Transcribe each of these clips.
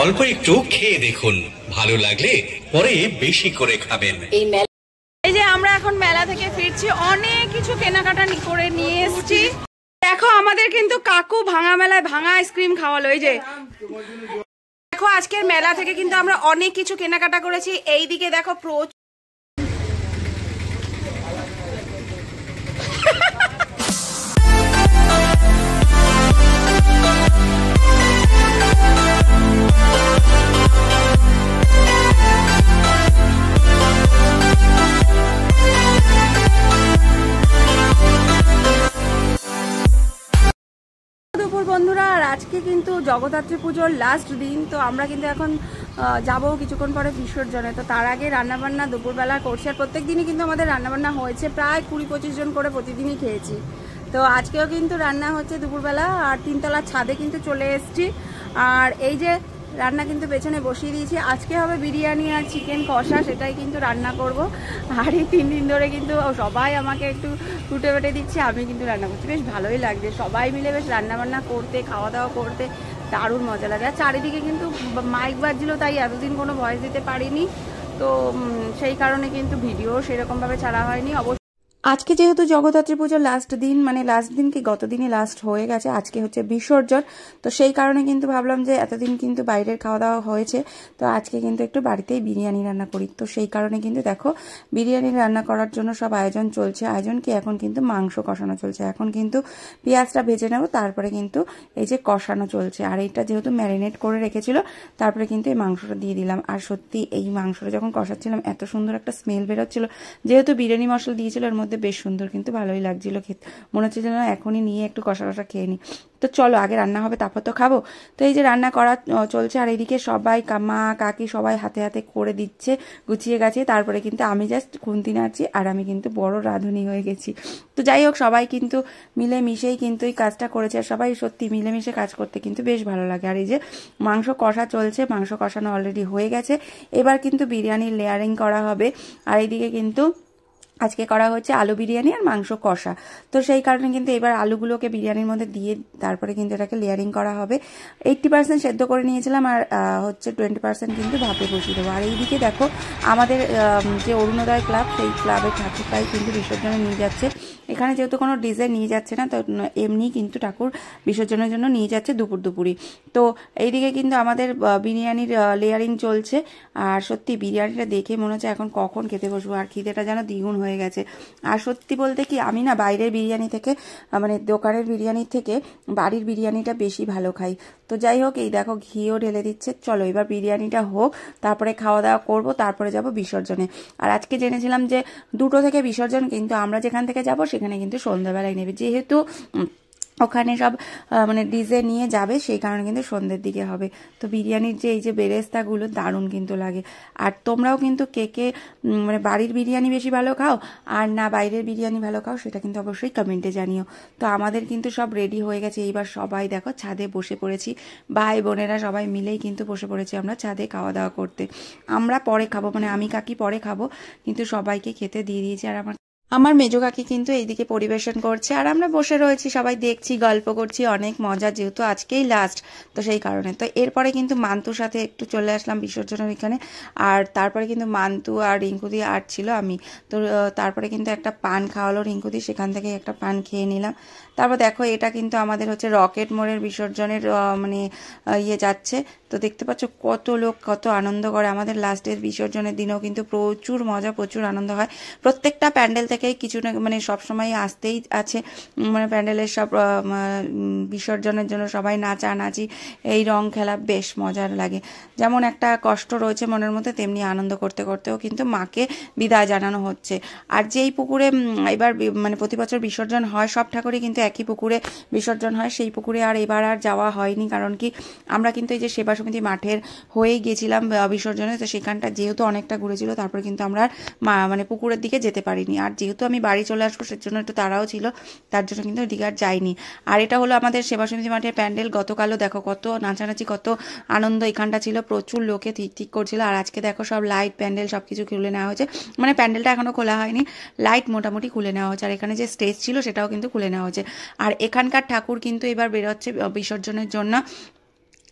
অল্প একটু খেয়ে দেখুন, ভালো লাগলে পরে বেশি করে খাবেন। এই যে আমরা এখন মেলা থেকে ফিরছি, অনেক কিছু কেনাকাটা করে নিয়ে এসেছি। দেখো আমাদের কিন্তু কাকু ভাঙা মেলায় ভাঙা আইসক্রিম খাওয়ালো। এই যে দেখো আজকের মেলা থেকে কিন্তু আমরা অনেক কিছু কেনাকাটা করেছি। এইদিকে দেখো প্রচুর বন্ধুরা। আর আজকে কিন্তু জগদ্ধাত্রী পুজোর লাস্ট দিন, তো আমরা কিন্তু এখন যাবো কিছুক্ষণ পরে বিসর্জনে। তো তার আগে রান্নাবান্না দুপুরবেলা করছি, আর প্রত্যেক দিনই কিন্তু আমাদের রান্নাবান্না হয়েছে, প্রায় 20-25 জন করে প্রতিদিনই খেয়েছি। তো আজকেও কিন্তু রান্না হচ্ছে দুপুরবেলা, আর 3তলার ছাদে কিন্তু চলে এসেছি। আর এই যে রান্না কিন্তু পেছনে বসিয়ে দিয়েছি। আজকে হবে বিরিয়ানি আর চিকেন কষা, সেটাই কিন্তু রান্না করব। আর এই 3 দিন ধরে কিন্তু সবাই আমাকে একটু টুটে বেটে দিচ্ছে, আমি কিন্তু রান্না করছি। বেশ ভালোই লাগছে, সবাই মিলে বেশ রান্নাবান্না করতে, খাওয়া দাওয়া করতে দারুণ মজা লাগে। আর চারিদিকে কিন্তু মাইক বাজছিল, তাই এতদিন কোনো ভয়েস দিতে পারিনি, তো সেই কারণে কিন্তু ভিডিও সেরকমভাবে ছাড়া হয়নি। আজকে যেহেতু জগদ্ধাত্রী পুজোর লাস্ট দিন, মানে লাস্ট দিন কি গত দিনই লাস্ট হয়ে গেছে, আজকে হচ্ছে বিসর্জন। তো সেই কারণে কিন্তু ভাবলাম যে এতদিন কিন্তু বাইরের খাওয়া দাওয়া হয়েছে, তো আজকে কিন্তু একটু বাড়িতেই বিরিয়ানি রান্না করি। তো সেই কারণে কিন্তু দেখো বিরিয়ানি রান্না করার জন্য সব আয়োজন চলছে। আয়োজন কি, এখন কিন্তু মাংস কষানো চলছে। এখন কিন্তু পেঁয়াজটা ভেজে নেব, তারপরে কিন্তু এই যে কষানো চলছে। আর এইটা যেহেতু ম্যারিনেট করে রেখেছিল, তারপরে কিন্তু এই মাংসটা দিয়ে দিলাম। আর সত্যি এই মাংসটা যখন কষাচ্ছিলাম এত সুন্দর একটা স্মেল বেরোচ্ছিল, যেহেতু বিরিয়ানি মশলা দিয়েছিল এর মধ্যে, বেশ সুন্দর কিন্তু ভালোই লাগছিল খেতে। মনে হচ্ছে যেন এখনই নিয়ে একটু কষা কষা খেয়ে নিই। তো চলো আগে রান্না হবে, তারপর তো খাবো। তো এই যে রান্না করা চলছে, আর এইদিকে সবাই মা কাকি সবাই হাতে হাতে করে দিচ্ছে, গুছিয়ে গেছে। তারপরে কিন্তু আমি জাস্ট খুন্তি নাড়ছি, আর আমি কিন্তু বড় রাঁধুনি হয়ে গেছি। তো যাই হোক, সবাই কিন্তু মিলেমিশেই কিন্তু এই কাজটা করেছে। আর সবাই সত্যি মিলেমিশে কাজ করতে কিন্তু বেশ ভালো লাগে। আর এই যে মাংস কষা চলছে, মাংস কষানো অলরেডি হয়ে গেছে। এবার কিন্তু বিরিয়ানির লেয়ারিং করা হবে। আর এইদিকে কিন্তু আজকে করা হচ্ছে আলু বিরিয়ানি আর মাংস কষা। তো সেই কারণে কিন্তু এবার আলুগুলোকে বিরিয়ানির মধ্যে দিয়ে তারপরে কিন্তু এটাকে লেয়ারিং করা হবে। 80% সেদ্ধ করে নিয়েছিলাম, আর হচ্ছে 20% কিন্তু ভাপে বসিয়ে দেবো। আর এইদিকে দেখো আমাদের যে অরুণোদয় ক্লাব, সেই ক্লাবের ঠাকুরটাই কিন্তু বিসর্জনে নিয়ে যাচ্ছে। এখানে যেহেতু কোনো ডিজে নিয়ে যাচ্ছে না, তো এমনি কিন্তু ঠাকুর বিসর্জনের জন্য নিয়ে যাচ্ছে দুপুরই। তো এইদিকে কিন্তু আমাদের বিরিয়ানির লেয়ারিং চলছে। আর সত্যি বিরিয়ানিটা দেখে মনে হচ্ছে এখন কখন খেতে বসবো, আর খিদেটা যেন দ্বিগুণ হয়ে গেছে। আর সত্যি বলতে কি, আমি না বাইরের বিরিয়ানি থেকে, মানে দোকানের বিরিয়ানির থেকে বাড়ির বিরিয়ানিটা বেশি ভালো খাই। তো যাই হোক, এই দেখো ঘিও ঢেলে দিচ্ছে। চলো এবার বিরিয়ানিটা হোক, তারপরে খাওয়া দাওয়া করবো, তারপরে যাব বিসর্জনে। আর আজকে জেনেছিলাম যে 2টো থেকে বিসর্জন, কিন্তু আমরা যেখান থেকে যাব সেখানে কিন্তু সন্ধ্যাবেলায় নেবে, যেহেতু ওখানে সব মানে ডিজে নিয়ে যাবে, সেই কারণে কিন্তু সন্ধ্যের দিকে হবে। তো বিরিয়ানির যে এই যে বেরেস্তাগুলো দারুণ কিন্তু লাগে। আর তোমরাও কিন্তু কে মানে বাড়ির বিরিয়ানি বেশি ভালো খাও আর না বাইরের বিরিয়ানি ভালো খাও, সেটা কিন্তু অবশ্যই কমেন্টে জানিও। তো আমাদের কিন্তু সব রেডি হয়ে গেছে। এইবার সবাই দেখো ছাদে বসে পড়েছি, ভাই বোনেরা সবাই মিলেই কিন্তু বসে পড়েছি আমরা ছাদে খাওয়া দাওয়া করতে। আমরা পরে খাবো, মানে আমি কাকি পরে খাবো, কিন্তু সবাইকে খেতে দিয়ে দিয়েছি। আর আমার মেজো কাকি কিন্তু এইদিকে পরিবেশন করছে, আর আমরা বসে রয়েছি, সবাই দেখছি, গল্প করছি, অনেক মজা, যেহেতু আজকেই লাস্ট, তো সেই কারণে। তো এরপরে কিন্তু মান্তুর সাথে একটু চলে আসলাম বিসর্জনের এখানে। আর তারপরে কিন্তু মান্তু আর রিঙ্কুদি আর ছিল আমি। তো তারপরে কিন্তু একটা পান খাওয়ালো রিঙ্কুদি, সেখান থেকে একটা পান খেয়ে নিলাম। তারপর দেখো এটা কিন্তু আমাদের হচ্ছে রকেট মোড়ের বিসর্জনের মানে ইয়ে যাচ্ছে। তো দেখতে পাচ্ছ কত লোক কত আনন্দ করে। আমাদের লাস্টের বিসর্জনের দিনেও কিন্তু প্রচুর মজা, প্রচুর আনন্দ হয়। প্রত্যেকটা প্যান্ডেল থেকেই কিছু না মানে সবসময় আসতেই আছে, মানে প্যান্ডেলের সব বিসর্জনের জন্য সবাই নাচানাচি, এই রং খেলা বেশ মজার লাগে। যেমন একটা কষ্ট রয়েছে মনের মধ্যে, তেমনি আনন্দ করতে করতেও কিন্তু মাকে বিদায় জানানো হচ্ছে। আর যেই পুকুরে এবার মানে প্রতি বছর বিসর্জন হয়, সব ঠাকুরই কিন্তু একই পুকুরে বিসর্জন হয়, সেই পুকুরে আর এবার আর যাওয়া হয়নি। কারণ কি, আমরা কিন্তু এই যে সেবা সমিতি মাঠের হয়েই গেছিলাম বিসর্জনে। তো সেখানটা যেহেতু অনেকটা ঘুরেছিল, তারপরে কিন্তু আমরা মানে পুকুরের দিকে যেতে পারিনি। আর যেহেতু আমি বাড়ি চলে আসবো, সেজন্য একটু তাড়াও ছিল, তার জন্য কিন্তু ওইদিকে আর যাইনি। আর এটা হলো আমাদের সেবা সমিতি মাঠের প্যান্ডেল। গতকালও দেখো কত নাচানাচি, কত আনন্দ এখানটা ছিল, প্রচুর লোকে ঠিক করছিল। আর আজকে দেখো সব লাইট প্যান্ডেল সব কিছু খুলে নেওয়া হয়েছে, মানে প্যান্ডেলটা এখনো খোলা হয়নি, লাইট মোটামুটি খুলে নেওয়া হয়েছে। আর এখানে যে স্টেজ ছিল সেটাও কিন্তু খুলে নেওয়া হয়েছে। আর এখানকার ঠাকুর কিন্তু এবার বেরোচ্ছে বিসর্জনের জন্য।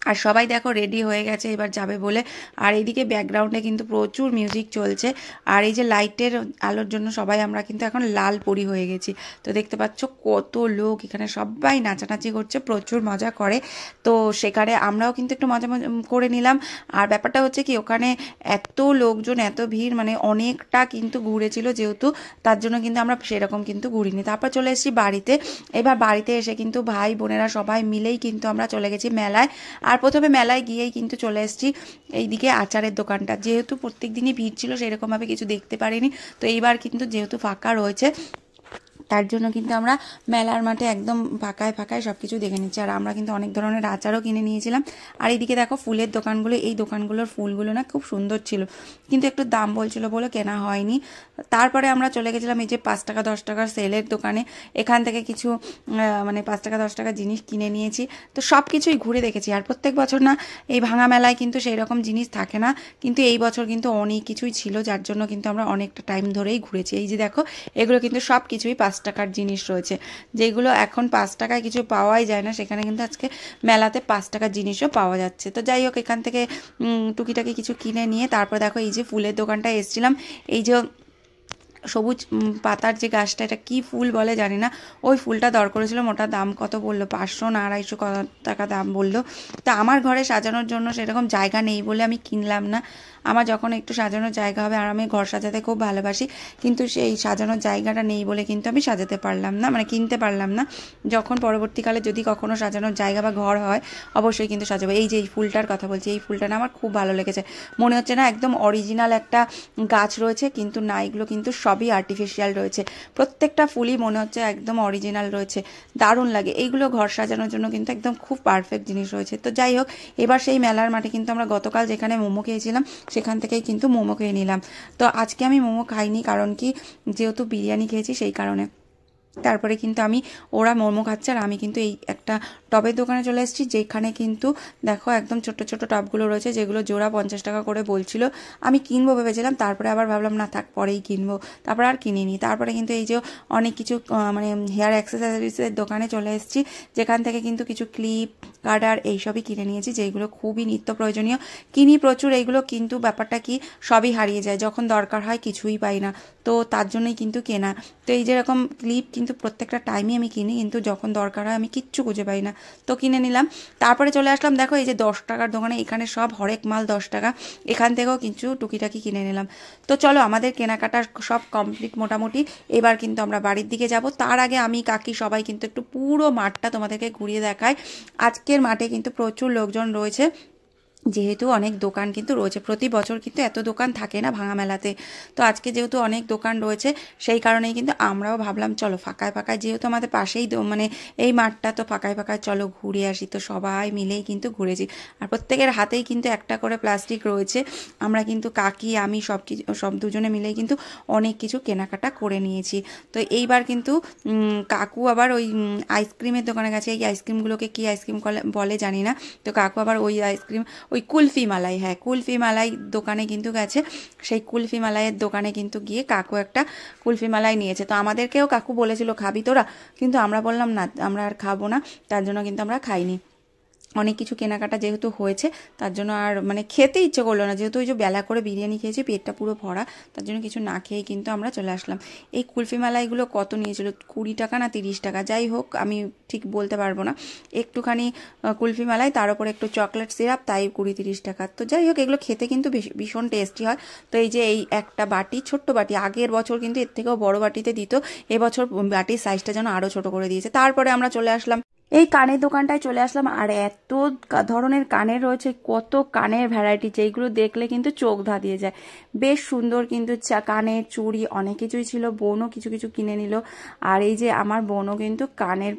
আর সবাই দেখো রেডি হয়ে গেছে এবার যাবে বলে। আর এইদিকে ব্যাকগ্রাউন্ডে কিন্তু প্রচুর মিউজিক চলছে। আর এই যে লাইটের আলোর জন্য সবাই আমরা কিন্তু এখন লাল পরি হয়ে গেছি। তো দেখতে পাচ্ছ কত লোক এখানে, সবাই নাচানাচি করছে, প্রচুর মজা করে। তো সেখানে আমরাও কিন্তু একটু মজা করে নিলাম। আর ব্যাপারটা হচ্ছে কি, ওখানে এত লোকজন, এত ভিড়, মানে অনেকটা কিন্তু ঘুরেছিল যেহেতু, তার জন্য কিন্তু আমরা সেরকম কিন্তু ঘুরিনি। তারপর চলে এসেছি বাড়িতে। এবার বাড়িতে এসে কিন্তু ভাই বোনেরা সবাই মিলেই কিন্তু আমরা চলে গেছি মেলায়। আর প্রথমে মেলায় গিয়েই কিন্তু চলে এসেছি এইদিকে আচারের দোকানটা, যেহেতু প্রত্যেক দিনই ভিড় ছিল সেরকমভাবে কিছু দেখতে পারিনি। তো এইবার কিন্তু যেহেতু ফাঁকা রয়েছে তার জন্য কিন্তু আমরা মেলার মাঠে একদম ফাঁকায় ফাঁকায় সব কিছু দেখে নিচ্ছি। আর আমরা কিন্তু অনেক ধরনের আচারও কিনে নিয়েছিলাম। আর এইদিকে দেখো ফুলের দোকানগুলো, এই দোকানগুলোর ফুলগুলো না খুব সুন্দর ছিল, কিন্তু একটু দাম বলছিল বলে কেনা হয়নি। তারপরে আমরা চলে গেছিলাম এই যে 5 টাকা 10 টাকার সেলের দোকানে। এখান থেকে কিছু মানে 5 টাকা 10 টাকা জিনিস কিনে নিয়েছি। তো সব কিছুই ঘুরে দেখেছি। আর প্রত্যেক বছর না এই ভাঙা মেলায় কিন্তু সেই রকম জিনিস থাকে না, কিন্তু এই বছর কিন্তু অনেক কিছুই ছিল, যার জন্য কিন্তু আমরা অনেকটা টাইম ধরেই ঘুরেছি। এই যে দেখো এগুলো কিন্তু সব কিছুই 5 টাকার জিনিস রয়েছে, যেগুলো এখন 5 টাকায় কিছু পাওয়াই যায় না, সেখানে কিন্তু আজকে মেলাতে 5 টাকার জিনিসও পাওয়া যাচ্ছে। তো যাই হোক, এখান থেকে টুকিটাকি কিছু কিনে নিয়ে তারপর দেখো এই যে ফুলের দোকানটায় এসেছিলাম। এই যে সবুজ পাতার যে গাছটা, এটা কি ফুল বলে জানি না, ওই ফুলটা দর করেছিলাম। ওটার দাম কত বললো, 500 না 250 টাকা দাম বললো। তা আমার ঘরে সাজানোর জন্য সেরকম জায়গা নেই বলে আমি কিনলাম না। আমার যখন একটু সাজানোর জায়গা হবে, আর আমি ঘর সাজাতে খুব ভালোবাসি, কিন্তু সেই সাজানোর জায়গাটা নেই বলে কিন্তু আমি সাজাতে পারলাম না, মানে কিনতে পারলাম না। যখন পরবর্তীকালে যদি কখনো সাজানোর জায়গা বা ঘর হয় অবশ্যই কিন্তু সাজাবো। এই যে এই ফুলটার কথা বলছি, এই ফুলটা না আমার খুব ভালো লেগেছে। মনে হচ্ছে না একদম অরিজিনাল একটা গাছ রয়েছে, কিন্তু না, এগুলো কিন্তু সবই আর্টিফিশিয়াল রয়েছে। প্রত্যেকটা ফুলই মনে হচ্ছে একদম অরিজিনাল রয়েছে, দারুণ লাগে। এইগুলো ঘর সাজানোর জন্য কিন্তু একদম খুব পারফেক্ট জিনিস রয়েছে। তো যাই হোক, এবার সেই মেলার মাঠে কিন্তু আমরা গতকাল যেখানে মোমো খেয়েছিলাম সেখান থেকেই কিন্তু মোমো খেয়ে নিলাম। তো আজকে আমি মোমো খাইনি, কারণ কি, যেহেতু বিরিয়ানি খেয়েছি সেই কারণে। তারপরে কিন্তু ওরা মোমো খাচ্ছে আর আমি কিন্তু এই একটা টবের দোকানে চলে এসেছি, যেখানে কিন্তু দেখো একদম ছোট ছোট টবগুলো রয়েছে, যেগুলো জোড়া 50 টাকা করে বলছিল। আমি কিনবো ভেবেছিলাম, তারপরে আবার ভাবলাম না থাক, পরেই কিনবো, তারপরে আর কিনিনি। তারপরে কিন্তু এই যে অনেক কিছু মানে হেয়ার অ্যাক্সেসরিজের দোকানে চলে এসেছি, যেখান থেকে কিন্তু কিছু ক্লিপ, কাটার এইসবই কিনে নিয়েছি, যেগুলো খুবই নিত্য প্রয়োজনীয়। কিনি প্রচুর এইগুলো, কিন্তু ব্যাপারটা কি, সবই হারিয়ে যায়, যখন দরকার হয় কিছুই পাই না, তো তার জন্যই কিন্তু কেনা। তো এই যেরকম ক্লিপ কিন্তু প্রত্যেকটা টাইমই আমি কিনি, কিন্তু যখন দরকার হয় আমি কিচ্ছু খুঁজে পাই না, তো কিনে নিলাম। তারপরে চলে আসলাম দেখো এই যে 10 টাকার দোকানে, এখানে সব হরেক মাল 10 টাকা, এখান থেকেও কিছু টুকিটাকি কিনে নিলাম। তো চলো, আমাদের কেনাকাটা সব কমপ্লিট মোটামুটি। এবার কিন্তু আমরা বাড়ির দিকে যাব। তার আগে আমি, কাকি সবাই কিন্তু একটু পুরো মাঠটা তোমাদেরকে ঘুরিয়ে দেখাই। আজকের মাঠে কিন্তু প্রচুর লোকজন রয়েছে, যেহেতু অনেক দোকান কিন্তু রয়েছে। প্রতি বছর কিন্তু এত দোকান থাকে না ভাঙা মেলাতে, তো আজকে যেহেতু অনেক দোকান রয়েছে সেই কারণেই কিন্তু আমরাও ভাবলাম চলো ফাঁকায় ফাঁকায়, যেহেতু আমাদের পাশেই মানে এই মাঠটা, তো ফাঁকায় ফাঁকায় চলো ঘুরে আসি। তো সবাই মিলেই কিন্তু ঘুরেছি। আর প্রত্যেকের হাতেই কিন্তু একটা করে প্লাস্টিক রয়েছে। আমরা কিন্তু কাকি, আমি সব দুজনে মিলেই কিন্তু অনেক কিছু কেনাকাটা করে নিয়েছি। তো এইবার কিন্তু কাকু আবার ওই আইসক্রিমের দোকানে গেছে। এই আইসক্রিমগুলোকে কি আইসক্রিম বলে জানি না। তো কাকু আবার ওই আইসক্রিম, ওই কুলফি মালাই, হ্যাঁ কুলফি মালাই দোকানে কিন্তু গেছে। সেই কুলফি মালাইয়ের দোকানে কিন্তু গিয়ে কাকু একটা কুলফি মালাই নিয়েছে। তো আমাদেরকেও কাকু বলেছিল খাবি তোরা, কিন্তু আমরা বললাম না, আমরা আর খাবো না, তার জন্য কিন্তু আমরা খাইনি। অনেক কিছু কেনাকাটা যেহেতু হয়েছে তার জন্য আর মানে খেতে ইচ্ছে করলো না, যেহেতু ওই যে বেলা করে বিরিয়ানি খেয়েছি, পেটটা পুরো ভরা, তার জন্য কিছু না খেয়েই কিন্তু আমরা চলে আসলাম। এই কুলফি মালাইগুলো কত নিয়েছিল, 20 টাকা না 30 টাকা, যাই হোক আমি ঠিক বলতে পারবো না। একটুখানি কুলফি মালাই, তার উপরে একটু চকলেট সিরাপ, তাই 20-30 টাকা। তো যাই হোক, এগুলো খেতে কিন্তু ভীষণ টেস্টি হয়। তো এই যে এই একটা বাটি, ছোট্ট বাটি, আগের বছর কিন্তু এর থেকেও বড় বাটিতে দিত, এবছর বাটির সাইজটা যেন আরও ছোট করে দিয়েছে। তারপরে আমরা চলে আসলাম এই কানের দোকানটায় চলে আসলাম। আর এত ধরনের কানের রয়েছে, কত কানের ভ্যারাইটি, যেইগুলো দেখলে কিন্তু চোখ ধাঁধিয়ে যায়। বেশ সুন্দর কিন্তু কানের চুড়ি অনেক কিছুই ছিল। বোনও কিছু কিছু কিনে নিল। আর এই যে আমার বোনও কিন্তু কানের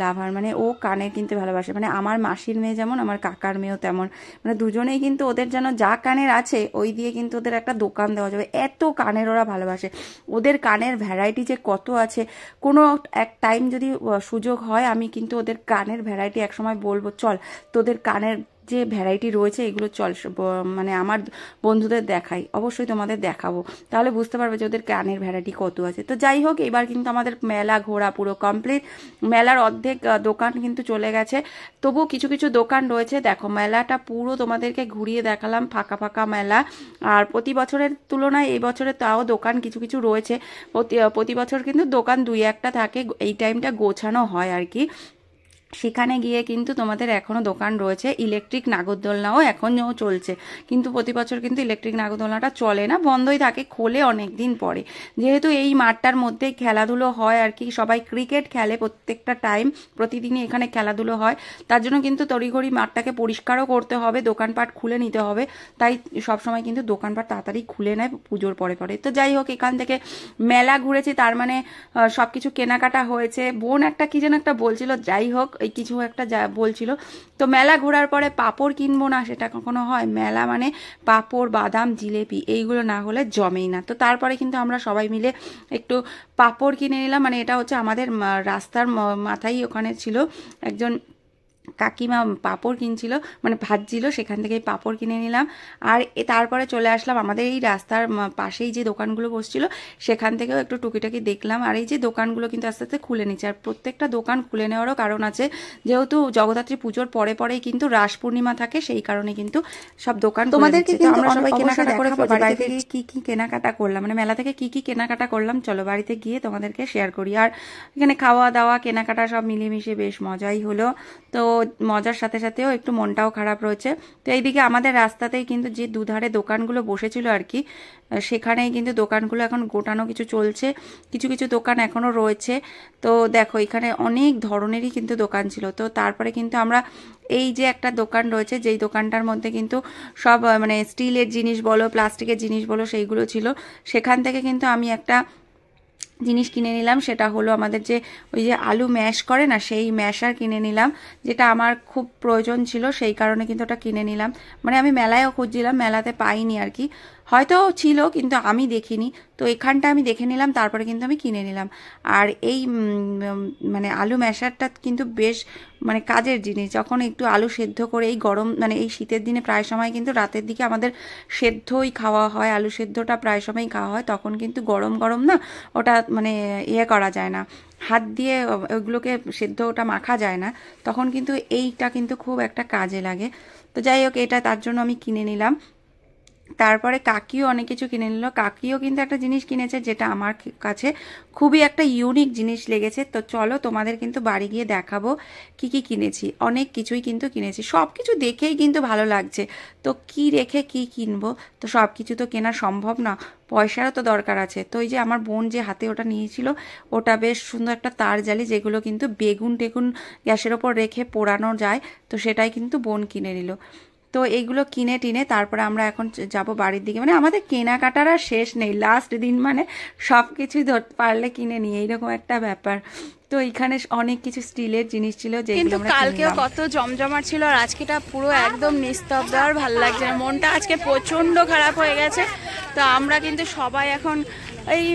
লাভার, মানে ও কানের কিনতে ভালোবাসে, মানে আমার মাসির মেয়ে যেমন আমার কাকার মেয়েও তেমন, মানে দুজনেই কিন্তু ওদের যেন যা কানের আছে ওই দিয়ে কিন্তু ওদের একটা দোকান দেওয়া যাবে, এত কানের ওরা ভালোবাসে। ওদের কানের ভ্যারাইটি যে কত আছে, কোনো এক টাইম যদি সুযোগ হয় আমি কিন্তু ওদের কানের ভ্যারাইটি একসময় বলবো, চল তোদের কানের যে ভ্যারাইটি রয়েছে এগুলো মানে আমার বন্ধুদের দেখাই, অবশ্যই তোমাদের দেখাবো, তাহলে বুঝতে পারবে যে ওদের কানের ভ্যারাইটি কত আছে। তো যাই হোক, এবার কিন্তু আমাদের মেলা ঘোরা পুরো কমপ্লিট। মেলার অর্ধেক দোকান কিন্তু চলে গেছে, তবুও কিছু কিছু দোকান রয়েছে। দেখো মেলাটা পুরো তোমাদেরকে ঘুরিয়ে দেখালাম, ফাঁকা ফাঁকা মেলা। আর প্রতি বছরের তুলনায় এই বছরে তাও দোকান কিছু কিছু রয়েছে। প্রতি বছর কিন্তু দোকান 2-1টা থাকে, এই টাইমটা গোছানো হয় আর কি। সেখানে গিয়ে কিন্তু তোমাদের এখনও দোকান রয়েছে। ইলেকট্রিক নাগরদোলনাও এখনও চলছে, কিন্তু প্রতি বছর কিন্তু ইলেকট্রিক নাগরদোলনাটা চলে না, বন্ধই থাকে, খোলে অনেক দিন পরে। যেহেতু এই মাঠটার মধ্যে খেলাধুলো হয় আর কি, সবাই ক্রিকেট খেলে প্রত্যেকটা টাইম, প্রতিদিনই এখানে খেলাধুলো হয়, তার জন্য কিন্তু তড়িঘড়ি মাঠটাকে পরিষ্কারও করতে হবে, দোকানপাট খুলে নিতে হবে, তাই সবসময় কিন্তু দোকানপাট তাড়াতাড়ি খুলে নেয় পুজোর পরে পরে। তো যাই হোক, এখান থেকে মেলা ঘুরেছি, তার মানে সব কিছু কেনাকাটা হয়েছে। বোন একটা কি যেন একটা বলছিল, যাই হোক এই কিছু একটা বলছিল। তো মেলা ঘোরার পরে পাঁপড় কিনবো না সেটা কখনো হয়? মেলা মানে পাঁপড়, বাদাম, জিলেপি এইগুলো না হলে জমেই না। তো তারপরে কিন্তু আমরা সবাই মিলে একটু পাঁপড় কিনে নিলাম। মানে এটা হচ্ছে আমাদের রাস্তার মাথায় ওখানে ছিল একজন কাকিমা পাঁপড় কিনছিল, মানে ভাজছিল, সেখান থেকেই পাঁপড় কিনে নিলাম। আর তারপরে চলে আসলাম আমাদের এই রাস্তার পাশেই যে দোকানগুলো বসছিল সেখান থেকেও একটু টুকিটাকি দেখলাম। আর এই যে দোকানগুলো কিন্তু আস্তে আস্তে খুলে নিচ্ছে, আর প্রত্যেকটা দোকান খুলে নেওয়ারও কারণ আছে, যেহেতু জগদ্ধাত্রী পুজোর পরে পরেই কিন্তু রাস পূর্ণিমা থাকে, সেই কারণে কিন্তু সব দোকান তোমাদেরকে আমরা সবাই কেনাকাটা করে বাড়ি থেকে কি কি কেনাকাটা করলাম, মানে মেলা থেকে কি কি কেনাকাটা করলাম চলো বাড়িতে গিয়ে তোমাদেরকে শেয়ার করি। আর এখানে খাওয়া দাওয়া কেনাকাটা সব মিলেমিশে বেশ মজাই হলো। তো মজার সাথে সাথেও একটু মনটাও খারাপ রয়েছে। তো এইদিকে আমাদের রাস্তাতেই কিন্তু যে দুধারে দোকানগুলো বসেছিল আর কি, সেখানেই কিন্তু দোকানগুলো এখন গোটানো কিছু চলছে, কিছু কিছু দোকান এখনও রয়েছে। তো দেখো এখানে অনেক ধরনেরই কিন্তু দোকান ছিল। তো তারপরে কিন্তু আমরা এই যে একটা দোকান রয়েছে, যেই দোকানটার মধ্যে কিন্তু সব মানে স্টিলের জিনিস বলো, প্লাস্টিকের জিনিস বলো, সেইগুলো ছিল। সেখান থেকে কিন্তু আমি একটা জিনিস কিনে নিলাম, সেটা হলো আমাদের যে ওই যে আলু ম্যাশ করে না, সেই ম্যাশার কিনে নিলাম, যেটা আমার খুব প্রয়োজন ছিল, সেই কারণে কিন্তু ওটা কিনে নিলাম। মানে আমি মেলায়ও খুঁজছিলাম, মেলাতে পাইনি আর কি, হয়তো ছিল কিন্তু আমি দেখিনি, তো এখানটা আমি দেখে নিলাম, তারপরে কিন্তু আমি কিনে নিলাম। আর এই মানে আলু ম্যাশারটা কিন্তু বেশ মানে কাজের জিনিস। যখন একটু আলু সেদ্ধ করে এই গরম মানে এই শীতের দিনে প্রায় সময় কিন্তু রাতের দিকে আমাদের সেদ্ধই খাওয়া হয়, আলু সেদ্ধটা প্রায় সময়ই খাওয়া হয়, তখন কিন্তু গরম গরম না ওটা মানে ইয়ে করা যায় না, হাত দিয়ে ওগুলোকে সেদ্ধ ওটা মাখা যায় না, তখন কিন্তু এইটা কিন্তু খুব একটা কাজে লাগে। তো যাই হোক, এটা তার জন্য আমি কিনে নিলাম। তারপরে কাকিও অনেক কিছু কিনে নিল। কাকিও কিন্তু একটা জিনিস কিনেছে যেটা আমার কাছে খুবই একটা ইউনিক জিনিস লেগেছে। তো চলো তোমাদের কিন্তু বাড়ি গিয়ে দেখাবো কি কি কিনেছি। অনেক কিছুই কিন্তু কিনেছি, সব কিছু দেখেই কিন্তু ভালো লাগছে। তো কি রেখে কি কিনবো, তো সব কিছু তো কেনা সম্ভব না, পয়সারও তো দরকার আছে। তো এই যে আমার বোন যে হাতে ওটা নিয়েছিল, ওটা বেশ সুন্দর একটা তার জালি, যেগুলো কিন্তু বেগুন টেগুন গ্যাসের ওপর রেখে পোড়ানো যায়, তো সেটাই কিন্তু বোন কিনে নিল। তো এইগুলো কিনে টিনে তারপরে আমরা এখন যাব বাড়ির দিকে। মানে আমাদের কেনাকাটার আর শেষ নেই, লাস্ট দিন মানে সব কিছুই ধরতে পারলে কিনে নিয়ে, এইরকম একটা ব্যাপার। তো এখানে অনেক কিছু স্টিলের জিনিস ছিল, যেগুলো আমরা কালকেও কত জমজমাট ছিল, আর আজকেটা পুরো একদম নিস্তব্ধ, আর ভালো লাগছে না, মনটা আজকে প্রচন্ড খারাপ হয়ে গেছে। তো আমরা কিন্তু সবাই এখন এই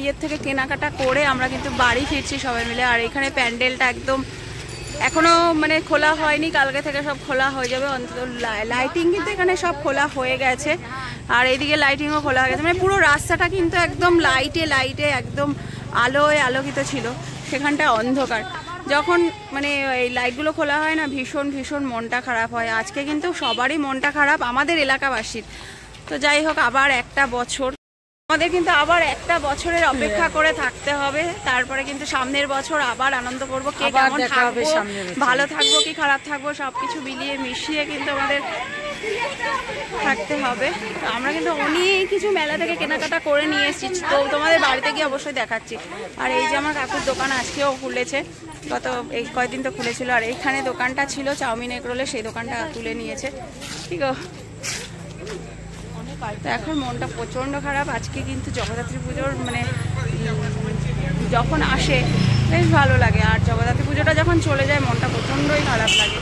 ইয়ের থেকে কেনাকাটা করে আমরা কিন্তু বাড়ি ফিরছি সবাই মিলে। আর এখানে প্যান্ডেলটা একদম এখনো মানে খোলা হয়নি, কালকে থেকে সব খোলা হয়ে যাবে। অন্তত লাইটিং কিন্তু এখানে সব খোলা হয়ে গেছে, আর এইদিকে লাইটিংও খোলা হয়ে গেছে। মানে পুরো রাস্তাটা কিন্তু একদম লাইটে লাইটে একদম আলোয় আলোকিত ছিল, সেখানটা অন্ধকার। যখন মানে এই লাইটগুলো খোলা হয় না, ভীষণ ভীষণ মনটা খারাপ হয়। আজকে কিন্তু সবারই মনটা খারাপ, আমাদের এলাকাবাসীর। তো যাই হোক, আবার একটা বছর, আমাদের কিন্তু আবার একটা বছরের অপেক্ষা করে থাকতে হবে, তারপরে কিন্তু সামনের বছর আবার আনন্দ করবো। কে কেমন থাকবো, ভালো থাকবো কি খারাপ থাকবো, সবকিছু মিলিয়ে মিশিয়ে কিন্তু আমাদের থাকতে হবে। তো আমরা কিন্তু অনেক কিছু মেলা থেকে কেনাকাটা করে নিয়ে এসেছি, তো তোমাদের বাড়িতে গিয়ে অবশ্যই দেখাচ্ছি। আর এই যে আমার কাকুর দোকান আজকেও খুলেছে, গত এই কয়েকদিন তো খুলেছিল। আর এইখানে দোকানটা ছিল চাউমিন এগ রোলের, সেই দোকানটা তুলে নিয়েছে। ঠিক আছে, তো এখন মনটা প্রচণ্ড খারাপ। আজকে কিন্তু জগদ্ধাত্রী পুজোর মানে যখন আসে বেশ ভালো লাগে, আর জগদ্ধাত্রী পুজোটা যখন চলে যায় মনটা প্রচণ্ডই খারাপ লাগে।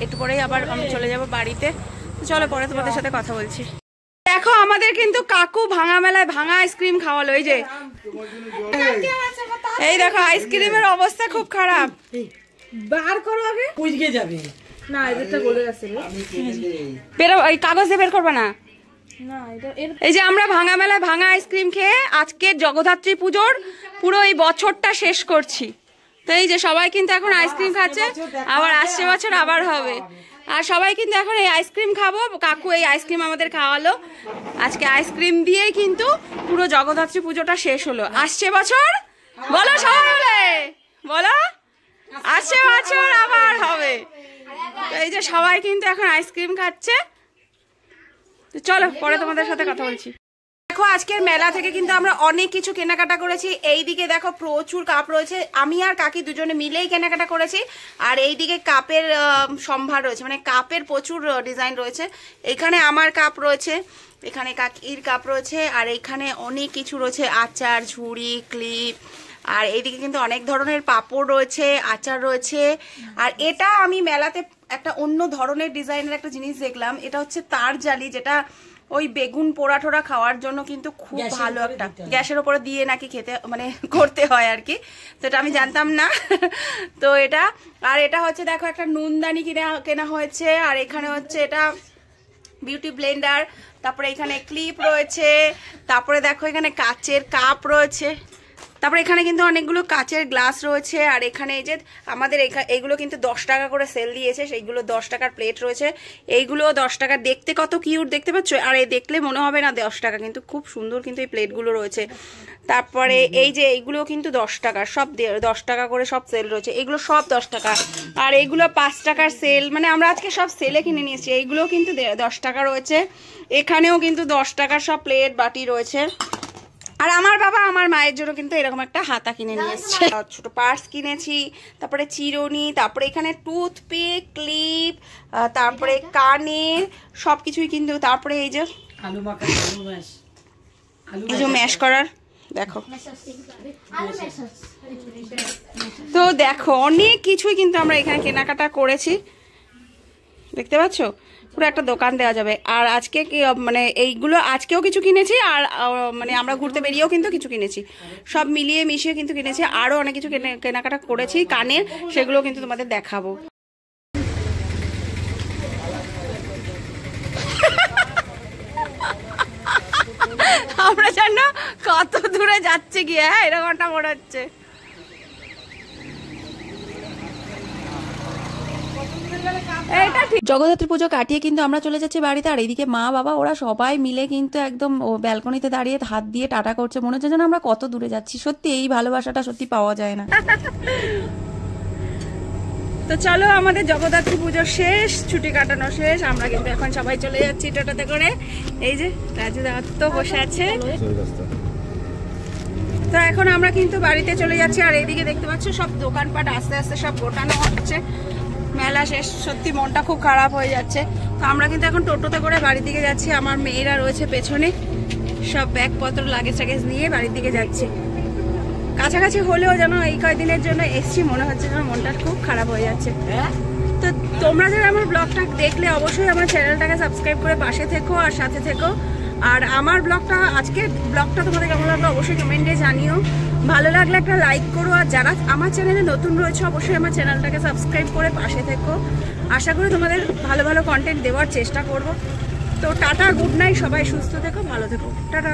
একটু পরেই আবার আমি চলে যাব বাড়িতে। চলো পরে তোমাদের সাথে কথা বলছি। দেখো আমাদের কিন্তু কাকু ভাঙা মেলায় ভাঙা আইসক্রিম খাওয়ালো। এই যে এই দেখো আইসক্রিমের অবস্থা খুব খারাপ। বার করো আগে, বুঝকে যাবে না এদেরটা গলে গেছে রে। বেরো, ওই কাগজ দিয়ে বের করবে না। না এটা এর এই যে আমরা ভাঙা মেলায় ভাঙা আইসক্রিম খেয়ে আজকের জগদ্ধাত্রী পুজোর পুরো এই বছরটা শেষ করছি। তো এই যে সবাই কিন্তু এখন আইসক্রিম খাচ্ছে, আবার আসছে বছর আবার হবে। আর সবাই কিন্তু এখন এই আইসক্রিম খাবো, কাকু এই আইসক্রিম আমাদের খাওয়ালো। আজকে আইসক্রিম দিয়েই কিন্তু পুরো জগদ্ধাত্রী পুজোটা শেষ হলো। আসছে বছর বলো সবাই বলে, বলো আসছে বছর আবার হবে। তো এই যে সবাই কিন্তু এখন আইসক্রিম খাচ্ছে। তো চলো পরে তোমাদের সাথে কথা বলছি। দেখো আজকের মেলা থেকে কিন্তু আমরা অনেক কিছু কেনাকাটা করেছি। এইদিকে দেখো প্রচুর কাপ রয়েছে, আমি আর কাকি দুজনে মিলেই কেনাকাটা করেছি। আর এইদিকে কাপের সম্ভার রয়েছে, মানে কাপের প্রচুর ডিজাইন রয়েছে। এখানে আমার কাপ রয়েছে, এখানে কাকির কাপ রয়েছে, আর এইখানে অনেক কিছু রয়েছে, আচার, ঝুড়ি, ক্লিপ। আর এইদিকে কিন্তু অনেক ধরনের পাপড় রয়েছে, আচার রয়েছে। আর এটা আমি মেলাতে একটা অন্য ধরনের ডিজাইনের একটা জিনিস দেখলাম, এটা হচ্ছে তার জালি, যেটা ওই বেগুন পোড়া টোড়া খাওয়ার জন্য কিন্তু খুব ভালো, একটা গ্যাসের উপরে দিয়ে নাকি খেতে মানে করতে হয় আর কি। তো এটা আমি জানতাম না। তো এটা, আর এটা হচ্ছে দেখো একটা নুনদানি কেনা হয়েছে। আর এখানে হচ্ছে এটা বিউটি ব্লেন্ডার, তারপরে এখানে ক্লিপ রয়েছে, তারপরে দেখো এখানে কাচের কাপ রয়েছে, তারপরে এখানে কিন্তু অনেকগুলো কাচের গ্লাস রয়েছে। আর এখানে এই যে আমাদের এইগুলো কিন্তু 10 টাকা করে সেল দিয়েছে, সেইগুলো 10 টাকার প্লেট রয়েছে, এইগুলো 10 টাকা। দেখতে কত কিউট দেখতে পাচ্ছ, আর এই দেখলে মনে হবে না 10 টাকা, কিন্তু খুব সুন্দর কিন্তু এই প্লেটগুলো রয়েছে। তারপরে এই যে এইগুলো কিন্তু 10 টাকা, সব 10 টাকা করে সব সেল রয়েছে, এগুলো সব 10 টাকা। আর এইগুলো 5 টাকার সেল, মানে আমরা আজকে সব সেলে কিনে নিয়েছি। এইগুলো কিন্তু 10 টাকা রয়েছে, এখানেও কিন্তু 10 টাকার সব প্লেট বাটি রয়েছে। আর আমার বাবা আমার মায়ের জন্য কিন্তু এরকম একটা হাতা কিনে নিয়ে এসেছে, ছোট পার্স কিনেছি, তারপরে চিরুনি, তারপরে এখানে টুথপিক, ক্লিপ, তারপরে কানের সবকিছুই কিন্তু। তারপরে এই যে আলু মাখা, আলু ম্যাশ, এই যে ম্যাশ করার দেখো। তো দেখো অনেক কিছুই কিন্তু আমরা এখানে কেনাকাটা করেছি, দেখতে পাচ্ছ পুরো একটা দোকান দেওয়া যাবে। আর আজকে মানে এইগুলো আজকেও কিছু কিনেছি, আর মানে আমরা ঘুরতে বেরিয়েও কিন্তু কিছু কিনেছি, সব মিলিয়ে মিশিয়ে কিন্তু কিনেছি। আরও অনেক কিছু কেনাকাটা করেছি কানের, সেগুলো কিন্তু তোমাদের দেখাবো। আমরা জানো কত দূরে যাচ্ছে গিয়ে, হ্যাঁ এরকমটা মনে হচ্ছে। জগদ্ধাত্রী পুজো কাটিয়ে কিন্তু আমরা চলে যাচ্ছি বাড়িতে। আর এইদিকে মা বাবা ওরা সবাই মিলে কিন্তু একদম ব্যালকনিতে দাঁড়িয়ে হাত দিয়ে টাটা করছে, মনে হচ্ছে যেন আমরা কত দূরে যাচ্ছি। সত্যি এই ভালোবাসাটা সত্যি পাওয়া যায় না। তো চলো আমাদের জগদ্ধাত্রী পুজো শেষ, ছুটি কাটানো শেষ, আমরা কিন্তু এখন সবাই চলে যাচ্ছি টোটোতে করে। এই যে রাজু দত্ত বসে আছে। তো এখন আমরা কিন্তু বাড়িতে চলে যাচ্ছি। আর এইদিকে দেখতে পাচ্ছ সব দোকানপাট আস্তে আস্তে সব গোটানো হচ্ছে, মেলা শেষ, সত্যি মনটা খুব খারাপ হয়ে যাচ্ছে। তো আমরা কিন্তু এখন টোটোতে করে বাড়ির দিকে যাচ্ছি, আমার মেয়েরা রয়েছে পেছনে, সব ব্যাগপত্র লাগেজ টাগেজ নিয়ে বাড়ির দিকে যাচ্ছি। কাছাকাছি হলেও যেন এই কয়েকদিনের জন্য এসছি, মনে হচ্ছে যেন মনটা খুব খারাপ হয়ে যাচ্ছে। তো তোমরা যারা আমার ব্লগটা দেখলে অবশ্যই আমার চ্যানেলটাকে সাবস্ক্রাইব করে পাশে থেকো আর সাথে থেকো। আর আমার ব্লগটা, আজকের ব্লগটা তোমাদের কেমন লাগলো অবশ্যই কমেন্টে জানিও, ভালো লাগলে একটা লাইক করো। আর যারা আমার চ্যানেলে নতুন রয়েছে অবশ্যই আমার চ্যানেলটাকে সাবস্ক্রাইব করে পাশে থেকো। আশা করি তোমাদের ভালো ভালো কন্টেন্ট দেওয়ার চেষ্টা করব। তো টাটা, গুড নাইট, সবাই সুস্থ থেকো, ভালো থেকো, টাটা।